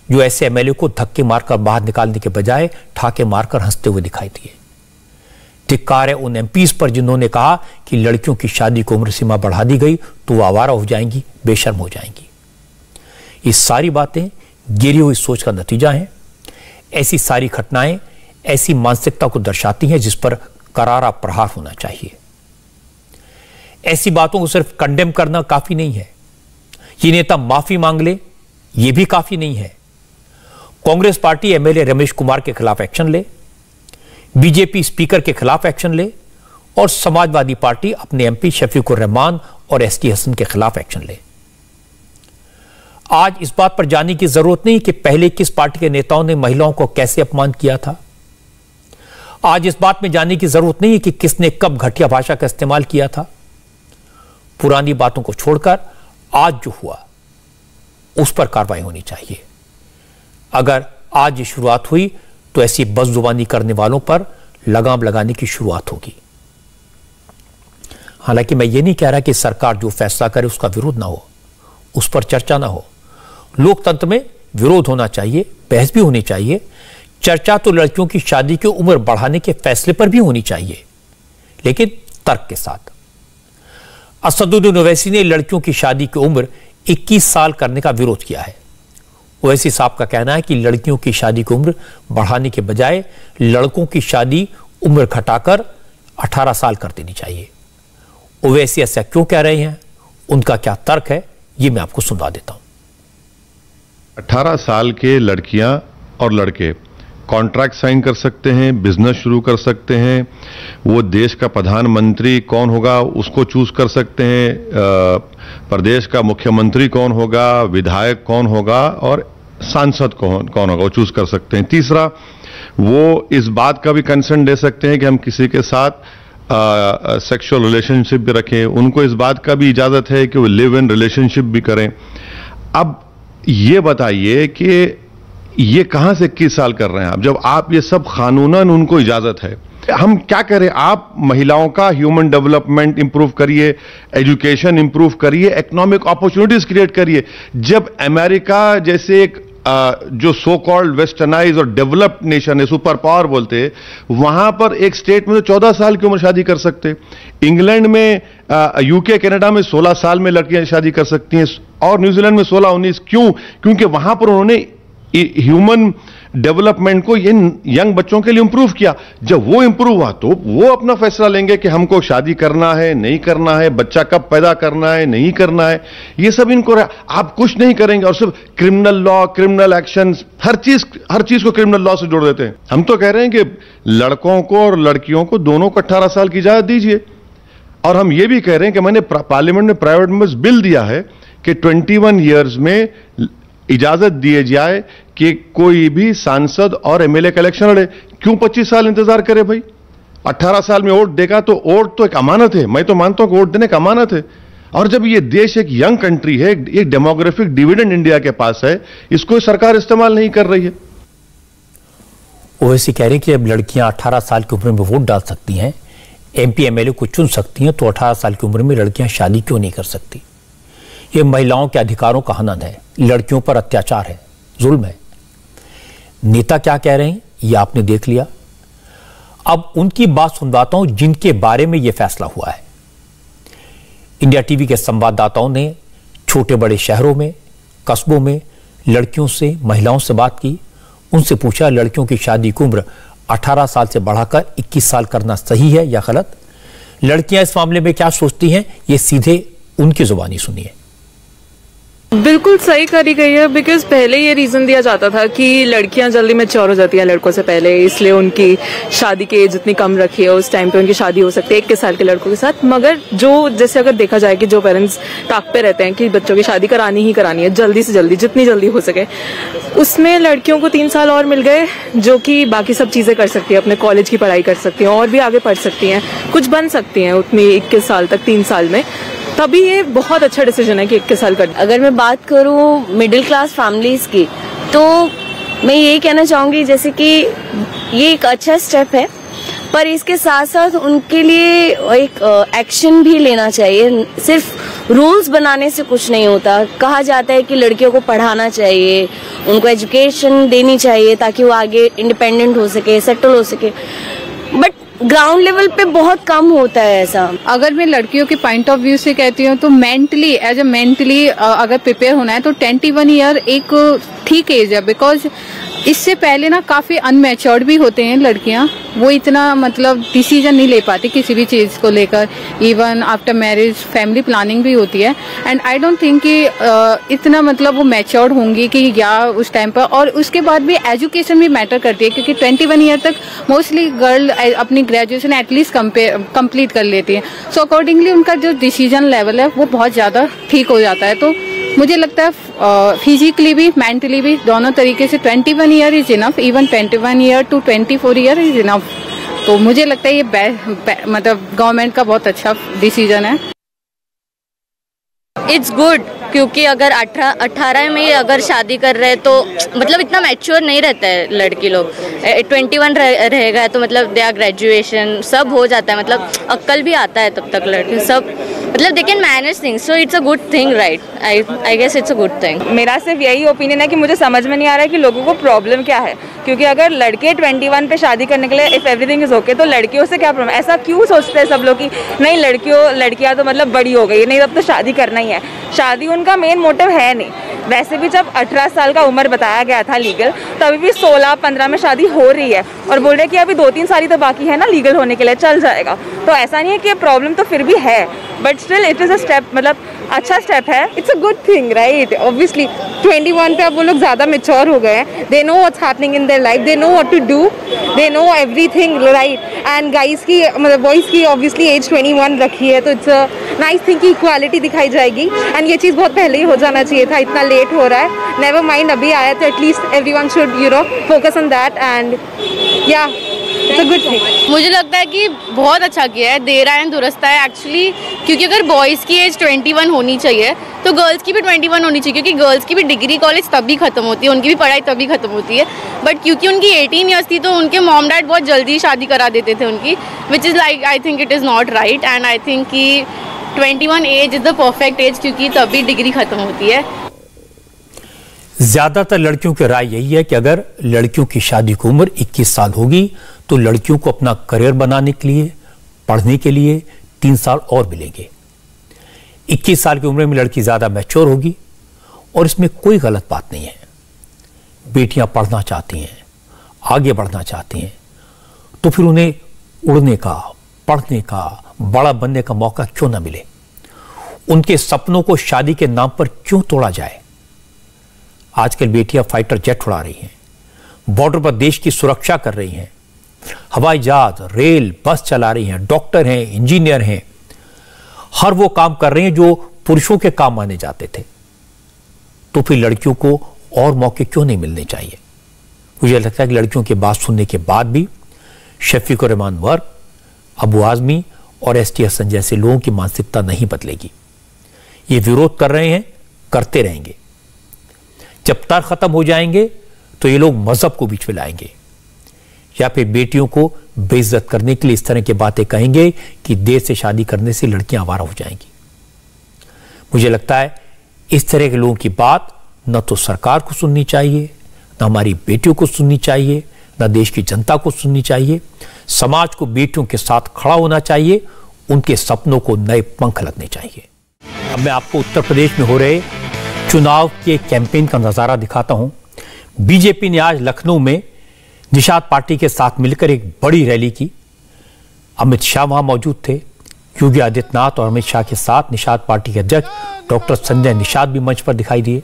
जो ऐसे एमएलए को धक्के मारकर बाहर निकालने के बजाय ठाके मारकर हंसते हुए दिखाई दिए। धिक्कार है उन एमपीज पर जिन्होंने कहा कि लड़कियों की शादी की उम्र सीमा बढ़ा दी गई तो वो आवारा हो जाएंगी, बेशर्म हो जाएंगी। ये सारी बातें गिरी हुई सोच का नतीजा है। ऐसी सारी घटनाएं ऐसी मानसिकता को दर्शाती हैं जिस पर करारा प्रहार होना चाहिए। ऐसी बातों को सिर्फ कंडेम करना काफी नहीं है। ये नेता माफी मांग ले, ये भी काफी नहीं है। कांग्रेस पार्टी एमएलए रमेश कुमार के खिलाफ एक्शन ले, बीजेपी स्पीकर के खिलाफ एक्शन ले और समाजवादी पार्टी अपने एमपी शफीकुर रहमान और एसटी हसन के खिलाफ एक्शन ले। आज इस बात पर जानने की जरूरत नहीं कि पहले किस पार्टी के नेताओं ने महिलाओं को कैसे अपमान किया था। आज इस बात में जानने की जरूरत नहीं है कि किसने कब घटिया भाषा का इस्तेमाल किया था। पुरानी बातों को छोड़कर आज जो हुआ उस पर कार्रवाई होनी चाहिए। अगर आज ये शुरुआत हुई तो ऐसी बदजुबानी करने वालों पर लगाम लगाने की शुरुआत होगी। हालांकि मैं ये नहीं कह रहा कि सरकार जो फैसला करे उसका विरोध ना हो, उस पर चर्चा ना हो। लोकतंत्र में विरोध होना चाहिए, बहस भी होनी चाहिए। चर्चा तो लड़कियों की शादी की उम्र बढ़ाने के फैसले पर भी होनी चाहिए, लेकिन तर्क के साथ। असदुद्दीन ओवैसी ने लड़कियों की शादी की उम्र 21 साल करने का विरोध किया है। ओवैसी साहब का कहना है कि लड़कियों की शादी की उम्र बढ़ाने के बजाय लड़कों की शादी उम्र घटाकर 18 साल कर देनी चाहिए। ओवैसी ऐसा क्यों कह रहे हैं, उनका क्या तर्क है, ये मैं आपको सुना देता हूं। 18 साल के लड़कियां और लड़के कॉन्ट्रैक्ट साइन कर सकते हैं, बिजनेस शुरू कर सकते हैं, वो देश का प्रधानमंत्री कौन होगा उसको चूज कर सकते हैं, प्रदेश का मुख्यमंत्री कौन होगा, विधायक कौन होगा और सांसद कौन होगा वो चूज कर सकते हैं। तीसरा, वो इस बात का भी कंसर्न दे सकते हैं कि हम किसी के साथ सेक्सुअल रिलेशनशिप भी रखें, उनको इस बात का भी इजाजत है कि वो लिव इन रिलेशनशिप भी करें। अब ये बताइए कि ये कहां से 21 साल कर रहे हैं आप, जब आप ये सब कानूनन उनको इजाजत है। हम क्या करें? आप महिलाओं का ह्यूमन डेवलपमेंट इंप्रूव करिए, एजुकेशन इंप्रूव करिए, इकोनॉमिक अपॉर्चुनिटीज क्रिएट करिए। जब अमेरिका जैसे एक जो सो कॉल्ड वेस्टर्नाइज और डेवलप्ड नेशन है, सुपर पावर बोलते हैं, वहां पर एक स्टेट में तो 14 साल की उम्र शादी कर सकते, इंग्लैंड में, यूके, कनाडा में 16 साल में लड़कियां शादी कर सकती हैं और न्यूजीलैंड में 16-19। क्यों? क्योंकि वहां पर उन्होंने ह्यूमन डेवलपमेंट को इन यंग बच्चों के लिए इंप्रूव किया। जब वो इंप्रूव हुआ तो वो अपना फैसला लेंगे कि हमको शादी करना है, नहीं करना है, बच्चा कब पैदा करना है, नहीं करना है, ये सब इनको। आप कुछ नहीं करेंगे और सिर्फ क्रिमिनल लॉ, क्रिमिनल एक्शंस, हर चीज को क्रिमिनल लॉ से जोड़ देते हैं। हम तो कह रहे हैं कि लड़कों को और लड़कियों को दोनों को 18 साल की इजाजत दीजिए। और हम ये भी कह रहे हैं कि मैंने पार्लियामेंट में प्राइवेट मेंबर्स बिल दिया है कि 21 ईयर्स में इजाजत दिए जाए कि कोई भी सांसद और एमएलए का इलेक्शन लड़े। क्यों 25 साल इंतजार करे भाई? 18 साल में वोट देगा तो वोट तो एक अमानत है, मैं तो मानता हूं कि वोट देने का अमानत है। और जब ये देश एक यंग कंट्री है, एक डेमोग्राफिक डिविडेंड इंडिया के पास है, इसको सरकार इस्तेमाल नहीं कर रही है। ओवैसी कह रहे हैं कि अब लड़कियां 18 साल की उम्र में वोट डाल सकती हैं, एमपी एमएलए को चुन सकती हैं, तो 18 साल की उम्र में लड़कियां शादी क्यों नहीं कर सकती? ये महिलाओं के अधिकारों का हनन है, लड़कियों पर अत्याचार है, जुल्म है। नेता क्या कह रहे हैं ये आपने देख लिया। अब उनकी बात सुनवाता हूं जिनके बारे में यह फैसला हुआ है। इंडिया टीवी के संवाददाताओं ने छोटे बड़े शहरों में, कस्बों में लड़कियों से, महिलाओं से बात की, उनसे पूछा लड़कियों की शादी की उम्र 18 साल से बढ़ाकर 21 साल करना सही है या गलत। लड़कियां इस मामले में क्या सोचती हैं, ये सीधे उनकी जुबानी सुनिए। बिल्कुल सही करी गई है, बिकॉज पहले ये रीजन दिया जाता था कि लड़कियां जल्दी मैच्योर हो जाती हैं लड़कों से पहले, इसलिए उनकी शादी की एज इतनी कम रखी है, उस टाइम पे उनकी शादी हो सकती है 21 साल के लड़कों के साथ। मगर जो जैसे अगर देखा जाए कि जो पेरेंट्स ताक पे रहते हैं कि बच्चों की शादी करानी ही करानी है, जल्दी से जल्दी, जितनी जल्दी हो सके, उसमें लड़कियों को 3 साल और मिल गए, जो कि बाकी सब चीजें कर सकती है, अपने कॉलेज की पढ़ाई कर सकती हैं और भी आगे पढ़ सकती हैं, कुछ बन सकती हैं उतनी 21 साल तक, 3 साल में। तभी ये बहुत अच्छा डिसीजन है कि 21 साल का। अगर मैं बात करूँ मिडिल क्लास फैमिलीज की, तो मैं ये कहना चाहूंगी जैसे कि ये एक अच्छा स्टेप है, पर इसके साथ साथ उनके लिए एक एक्शन भी लेना चाहिए। सिर्फ रूल्स बनाने से कुछ नहीं होता। कहा जाता है कि लड़कियों को पढ़ाना चाहिए, उनको एजुकेशन देनी चाहिए ताकि वो आगे इंडिपेंडेंट हो सके, सेटल हो सके, बट ग्राउंड लेवल पे बहुत कम होता है ऐसा। अगर मैं लड़कियों के पॉइंट ऑफ व्यू से कहती हूँ तो मेंटली अगर प्रिपेयर होना है तो 21 ईयर एक ठीक एज है, बिकॉज इससे पहले ना काफी अनमेच्योर्ड भी होते हैं लड़कियां, वो इतना मतलब डिसीजन नहीं ले पाती किसी भी चीज को लेकर। Even after marriage family planning भी होती है, एंड आई डोंट थिंक कि इतना मतलब वो मैच्योर्ड होंगी कि या उस टाइम पर। और उसके बाद भी एजुकेशन भी मैटर करती है, क्योंकि 21 ईयर तक मोस्टली गर्ल अपनी ग्रेजुएशन एटलीस्ट कंप्लीट कर लेती है। सो अकॉर्डिंगली उनका जो डिसीजन लेवल है वो बहुत ज्यादा ठीक हो जाता है। तो मुझे लगता है फिजिकली भी मेंटली भी दोनों तरीके से 21 year is enough, even 21 year to 24 year is enough. तो मुझे लगता है ये मतलब गवर्नमेंट का बहुत अच्छा डिसीजन है। इट्स गुड, क्योंकि अगर 18 में अगर शादी कर रहे हैं तो मतलब इतना मैच्योर नहीं रहता है लड़की लोग। 21 रहेगा तो मतलब दे आर ग्रेजुएशन, सब हो जाता है, मतलब अक्ल भी आता है तब तक लड़के सब, मतलब they can manage things, so it's a good thing, right? I guess it's a good thing. मेरा सिर्फ यही ओपिनियन है कि मुझे समझ में नहीं आ रहा है कि लोगों को प्रॉब्लम क्या है, क्योंकि अगर लड़के 21 पे शादी करने के लिए इफ एवरीथिंग इज ओके, तो लड़कियों से क्या प्रॉब्लम? ऐसा क्यों सोचते हैं सब लोग कि नहीं लड़कियां तो मतलब बड़ी हो गई, नहीं तब तो शादी करना ही है। शादी उनका मेन मोटिव है नहीं। वैसे भी जब 18 साल का उम्र बताया गया था लीगल, तभी भी 16-15 में शादी हो रही है और बोल रहे कि अभी 2-3 साल ही तो बाकी है ना लीगल होने के लिए, चल जाएगा। तो ऐसा नहीं है कि प्रॉब्लम तो फिर भी है, but still it is a step, मतलब अच्छा स्टेप है, it's a good thing right. Obviously 21 पे अब वो लोग ज़्यादा मेच्योर हो गए हैं, they know what's happening in their life, they know what to do, they know everything right. And guys की मतलब बॉयज़ की ऑब्वियसली एज 21 रखी है, तो इट्स अ नाइस थिंग कि इक्वालिटी दिखाई जाएगी। एंड ये चीज़ बहुत पहले ही हो जाना चाहिए था, इतना लेट हो रहा है। नेवर माइंड अभी आया तो at least everyone should you know focus on that and या इट्स अ गुड थिंग। मुझे लगता है कि बहुत अच्छा किया है, देर आए दुरुस्त है एक्चुअली, क्योंकि अगर बॉयज़ की एज 21 होनी चाहिए तो गर्ल्स की भी 21 होनी चाहिए, क्योंकि गर्ल्स की भी डिग्री कॉलेज तभी खत्म होती है, उनकी भी पढ़ाई तभी खत्म होती है। बट क्योंकि उनकी 18 ईयर्स थी तो उनके मॉम डैड बहुत जल्दी शादी करा देते थे उनकी, which is like I think it is not right. And I think कि 21 age is the perfect age, क्योंकि तभी डिग्री खत्म होती है। ज्यादातर लड़कियों की राय यही है कि अगर लड़कियों की शादी की उम्र 21 साल होगी तो लड़कियों को अपना करियर बनाने के लिए, पढ़ने के लिए 3 साल और मिलेंगे। 21 साल की उम्र में लड़की ज्यादा मैच्योर होगी और इसमें कोई गलत बात नहीं है। बेटियां पढ़ना चाहती हैं, आगे बढ़ना चाहती हैं, तो फिर उन्हें उड़ने का, पढ़ने का, बड़ा बनने का मौका क्यों ना मिले? उनके सपनों को शादी के नाम पर क्यों तोड़ा जाए? आजकल बेटियां फाइटर जेट उड़ा रही हैं, बॉर्डर पर देश की सुरक्षा कर रही हैं, हवाई जहाज, रेल, बस चला रही हैं, डॉक्टर हैं, इंजीनियर हैं, हर वो काम कर रही हैं जो पुरुषों के काम माने जाते थे। तो फिर लड़कियों को और मौके क्यों नहीं मिलने चाहिए? मुझे लगता है कि लड़कियों की बात सुनने के बाद भी शफीक उर रहमान वर्क, अबू आजमी और एस टी हसन जैसे लोगों की मानसिकता नहीं बदलेगी। ये विरोध कर रहे हैं, करते रहेंगे। जब तर खत्म हो जाएंगे तो ये लोग मजहब को बीच में लाएंगे या फिर बेटियों को बेइज्जत करने के लिए इस तरह की बातें कहेंगे कि देर से शादी करने से लड़कियां आवारा हो जाएंगी। मुझे लगता है इस तरह के लोगों की बात न तो सरकार को सुननी चाहिए, न हमारी बेटियों को सुननी चाहिए, न देश की जनता को सुननी चाहिए। समाज को बेटियों के साथ खड़ा होना चाहिए, उनके सपनों को नए पंख लगने चाहिए। अब मैं आपको उत्तर प्रदेश में हो रहे चुनाव के कैंपेन का नजारा दिखाता हूं। बीजेपी ने आज लखनऊ में निषाद पार्टी के साथ मिलकर एक बड़ी रैली की। अमित शाह वहां मौजूद थे। योगी आदित्यनाथ और अमित शाह के साथ निषाद पार्टी के अध्यक्ष डॉक्टर संजय निषाद भी मंच पर दिखाई दिए।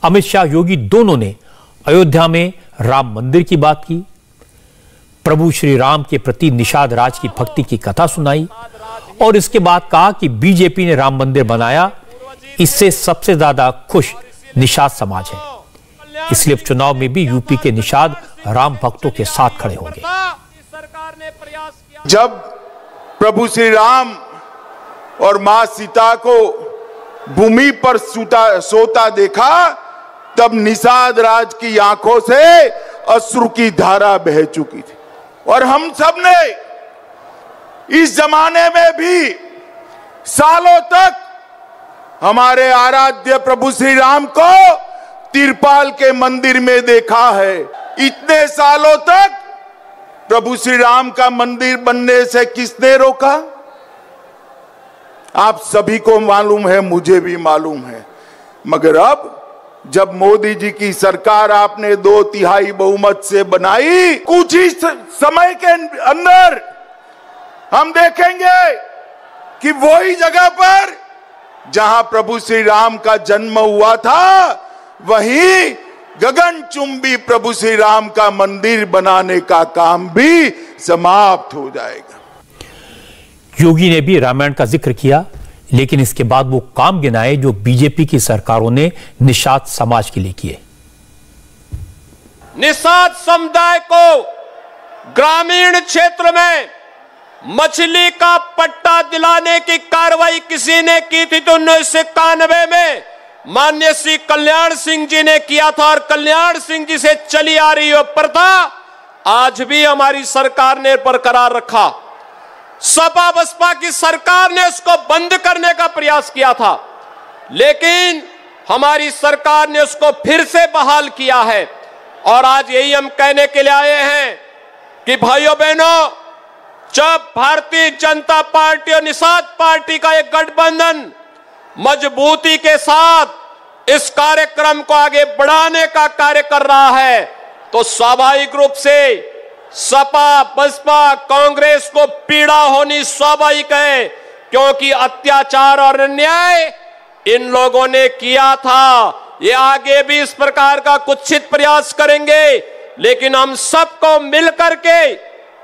अमित शाह, योगी दोनों ने अयोध्या में राम मंदिर की बात की, प्रभु श्री राम के प्रति निषाद राज की भक्ति की कथा सुनाई और इसके बाद कहा कि बीजेपी ने राम मंदिर बनाया, इससे सबसे ज्यादा खुश निषाद समाज है, इसलिए चुनाव में भी यूपी के निषाद राम भक्तों के साथ खड़े होंगे। जब प्रभु श्री राम और मां सीता को भूमि पर सोता देखा तब निषाद राज की आंखों से अश्रु की धारा बह चुकी थी। और हम सब ने इस जमाने में भी सालों तक हमारे आराध्य प्रभु श्री राम को तिरपाल के मंदिर में देखा है। इतने सालों तक प्रभु श्री राम का मंदिर बनने से किसने रोका? आप सभी को मालूम है, मुझे भी मालूम है। मगर अब जब मोदी जी की सरकार आपने 2/3 बहुमत से बनाई, कुछ ही समय के अंदर हम देखेंगे कि वही जगह पर जहां प्रभु श्री राम का जन्म हुआ था, वहीं गगनचुंबी प्रभु श्री राम का मंदिर बनाने का काम भी समाप्त हो जाएगा। योगी ने भी रामायण का जिक्र किया, लेकिन इसके बाद वो काम गिनाए जो बीजेपी की सरकारों ने निषाद समाज के लिए किए। निषाद समुदाय को ग्रामीण क्षेत्र में मछली का पट्टा दिलाने की कार्रवाई किसी ने की थी तो 1991 में माननीय श्री कल्याण सिंह जी ने किया था और कल्याण सिंह जी से चली आ रही वो प्रथा आज भी हमारी सरकार ने बरकरार रखा। सपा बसपा की सरकार ने उसको बंद करने का प्रयास किया था, लेकिन हमारी सरकार ने उसको फिर से बहाल किया है। और आज यही हम कहने के लिए आए हैं कि भाइयों बहनों, जब भारतीय जनता पार्टी और निषाद पार्टी का एक गठबंधन मजबूती के साथ इस कार्यक्रम को आगे बढ़ाने का कार्य कर रहा है, तो स्वाभाविक रूप से सपा बसपा कांग्रेस को पीड़ा होनी स्वाभाविक है, क्योंकि अत्याचार और अन्याय इन लोगों ने किया था, ये आगे भी इस प्रकार का कुत्सित प्रयास करेंगे, लेकिन हम सबको मिलकर के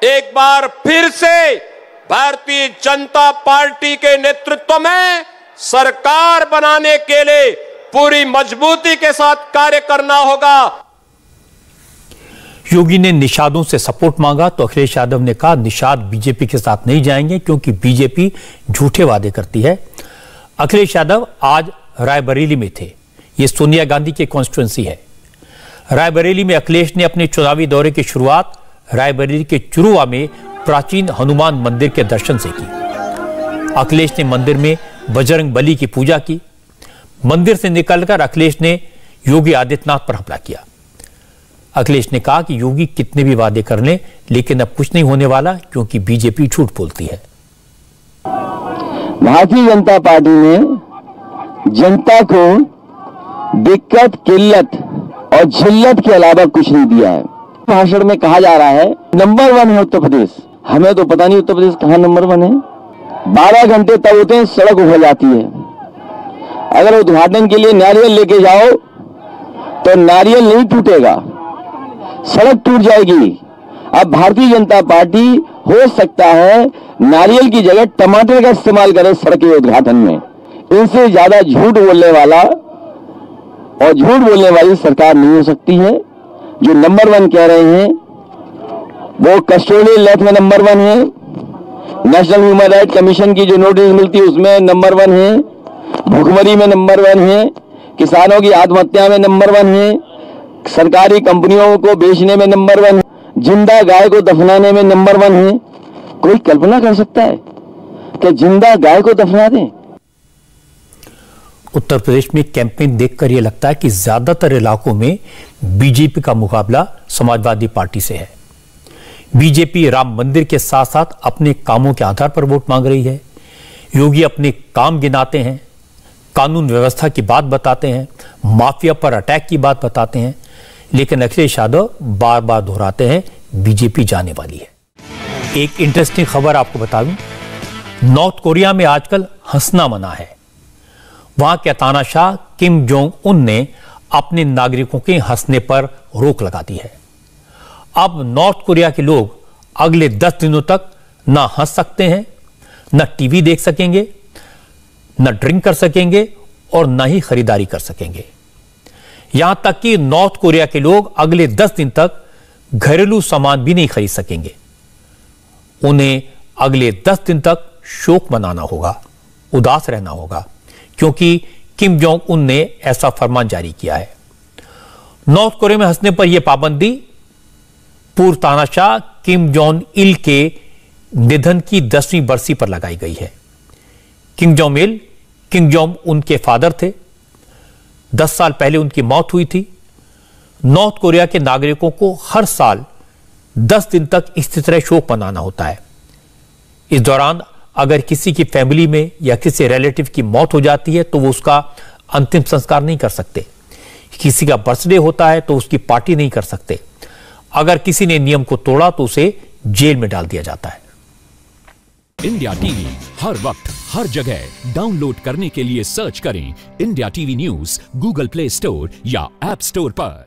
एक बार फिर से भारतीय जनता पार्टी के नेतृत्व में सरकार बनाने के लिए पूरी मजबूती के साथ कार्य करना होगा। योगी ने निषादों से सपोर्ट मांगा तो अखिलेश यादव ने कहा निषाद बीजेपी के साथ नहीं जाएंगे क्योंकि बीजेपी झूठे वादे करती है। अखिलेश यादव आज रायबरेली में थे। ये सोनिया गांधी की कॉन्स्टिट्यूएंसी है। रायबरेली में अखिलेश ने अपने चुनावी दौरे की शुरुआत रायबरेली के चुरुआ में प्राचीन हनुमान मंदिर के दर्शन से की। अखिलेश ने मंदिर में बजरंग बली की पूजा की। मंदिर से निकलकर अखिलेश ने योगी आदित्यनाथ पर हमला किया। अखिलेश ने कहा कि योगी कितने भी वादे कर लें लेकिन अब कुछ नहीं होने वाला क्योंकि बीजेपी झूठ बोलती है। भारतीय जनता पार्टी ने जनता को दिक्कत, किल्लत और जिल्लत के अलावा कुछ नहीं दिया है। भाषण में कहा जा रहा है नंबर 1 है उत्तर प्रदेश। हमें तो पता नहीं उत्तर प्रदेश कहां नंबर 1 है। 12 घंटे तब होते हैं, सड़क हो जाती है। अगर उद्घाटन के लिए नारियल लेके जाओ तो नारियल नहीं टूटेगा, सड़क टूट जाएगी। अब भारतीय जनता पार्टी हो सकता है नारियल की जगह टमाटर का इस्तेमाल करे सड़क के उद्घाटन में। इनसे ज्यादा झूठ बोलने वाला और झूठ बोलने वाली सरकार नहीं हो सकती है। जो नंबर 1 कह रहे हैं वो कस्टोडियल डेथ में नंबर 1 है, नेशनल ह्यूमन राइट कमीशन की जो नोटिस मिलती है उसमें नंबर 1 है, भुखमरी में नंबर 1 है, किसानों की आत्महत्या में नंबर 1 है, सरकारी कंपनियों को बेचने में नंबर 1 है, जिंदा गाय को दफनाने में नंबर 1 है। कोई कल्पना कर सकता है कि जिंदा गाय को दफना दें? उत्तर प्रदेश में कैंपेन देखकर यह लगता है कि ज्यादातर इलाकों में बीजेपी का मुकाबला समाजवादी पार्टी से है। बीजेपी राम मंदिर के साथ साथ अपने कामों के आधार पर वोट मांग रही है। योगी अपने काम गिनाते हैं, कानून व्यवस्था की बात बताते हैं, माफिया पर अटैक की बात बताते हैं, लेकिन अखिलेश यादव बार बार दोहराते हैं बीजेपी जाने वाली है। एक इंटरेस्टिंग खबर आपको बता दूं, नॉर्थ कोरिया में आजकल हंसना मना है। वहां के तानाशाह किम जोंग उन ने अपने नागरिकों के हंसने पर रोक लगा दी है। अब नॉर्थ कोरिया के लोग अगले 10 दिनों तक ना हंस सकते हैं, ना टीवी देख सकेंगे, ना ड्रिंक कर सकेंगे और ना ही खरीदारी कर सकेंगे। यहां तक कि नॉर्थ कोरिया के लोग अगले 10 दिन तक घरेलू सामान भी नहीं खरीद सकेंगे। उन्हें अगले 10 दिन तक शोक मनाना होगा, उदास रहना होगा, क्योंकि किम जोंग उन ने ऐसा फरमान जारी किया है। नॉर्थ कोरिया में हंसने पर यह पाबंदी पूर्व तानाशाह किम जोंग इल के निधन की 10वीं बरसी पर लगाई गई है। Kim Jong Il Kim Jong उनके फादर थे। 10 साल पहले उनकी मौत हुई थी। नॉर्थ कोरिया के नागरिकों को हर साल 10 दिन तक इसी तरह शोक मनाना होता है। इस दौरान अगर किसी की फैमिली में या किसी रिलेटिव की मौत हो जाती है तो वो उसका अंतिम संस्कार नहीं कर सकते। किसी का बर्थडे होता है तो उसकी पार्टी नहीं कर सकते। अगर किसी ने नियम को तोड़ा तो उसे जेल में डाल दिया जाता है। इंडिया टीवी हर वक्त हर जगह डाउनलोड करने के लिए सर्च करें India TV news Google play store या ऐप स्टोर पर।